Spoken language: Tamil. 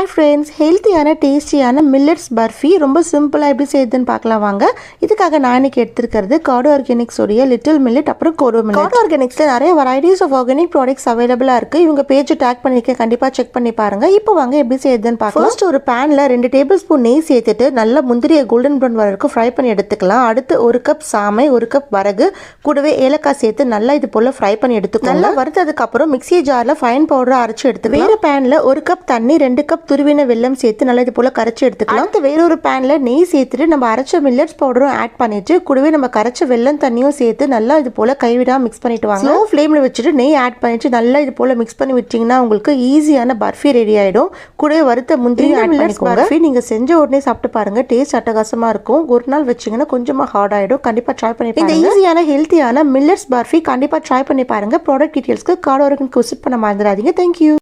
ஹாய் ஃப்ரெண்ட்ஸ், ஹெல்த்தியான டேஸ்டியான மில்லட்ஸ் பர்ஃபி ரொம்ப சிம்பிளாக எப்படி செய்யுதுன்னு பார்க்கலாம் வாங்க. இதுக்காக நான் இன்னைக்கு எடுத்துருக்கிறது கார்டோ ஆர்கானிக்ஸோடைய லிட்டில் மில்லட் அப்புறம் கோடோ மில்லட். கார்டோ ஆர்கானிக்ஸில் நிறைய வெரைட்டிஸ் ஆஃப் ஆர்கானிக் ப்ராடக்ட்ஸ் அவைலபிளாக இருக்குது. இவங்க பேஜ் டேக் பண்ணியிருக்கேன், கண்டிப்பாக செக் பண்ணி பாருங்கள். இப்போ வாங்க எப்படி செய்யுதுன்னு பார்க்கலாம். ஃபர்ஸ்ட் ஒரு பேனில் 2 டேபிள் ஸ்பூன் நெய் சேர்த்துட்டு நல்லா முந்திரியை கோல்டன் ப்ரௌன் வர வரைக்கும் ஃப்ரை பண்ணி எடுத்துக்கலாம். அடுத்து 1 கப் சாமை, 1 கப் வரகு, கூடவே ஏலக்காய் சேர்த்து நல்லா இது போல் ஃப்ரை பண்ணி எடுத்துக்கலாம். நல்லா வறுத்ததுக்கப்புறம் மிக்ஸி ஜாரில் ஃபைன் பவுடரை அரைச்சி எடுத்துக்கலாம். வேறு பேனில் 1 கப் தண்ணி, 2 கப் துருவின வெல்லம் சேர்த்து நல்லா இது போல கரைச்சி எடுத்துக்கலாம். அடுத்து வேறொரு பேன்ல நெய் சேர்த்துட்டு நம்ம அரைச்ச மில்லட்ஸ் பவுடரும் ஆட் பண்ணிட்டு கூடவே நம்ம கரைச்ச வெல்லம் தண்ணியும் சேர்த்து நல்லா இது போல கைவிடாம மிக்ஸ் பண்ணிட்டு வாங்க. ஸ்லோ ஃப்ளேம்ல வச்சுட்டு நெய் ஆட் பண்ணிட்டு நல்லா இது போல மிக்ஸ் பண்ணி விட்டீங்கன்னா உங்களுக்கு ஈஸியான பர்ஃபி ரெடி ஆயிடும். கூடவே வறுத்த முந்திரி ஆட் பண்ணிக்கோங்க. பர்ஃபி நீங்க செஞ்ச உடனே சாப்பிட்டு பாருங்க, டேஸ்ட் அட்டகாசமா இருக்கும். ஒரு நாள் வச்சீங்கன்னா கொஞ்சமா ஹார்ட் ஆயிடும். கண்டிப்பா ட்ரை பண்ணி பாருங்க. இந்த ஈஸியான ஹெல்த்தியான மில்லட்ஸ் பர்ஃபி கண்டிப்பா ட்ரை பண்ணி பாருங்க. ப்ராடக்ட் டீடைல்ஸ்க்கு கார்டோ ஆர்கானிக் விசிட் பண்ண மறந்துடாதீங்க. தேங்க்யூ.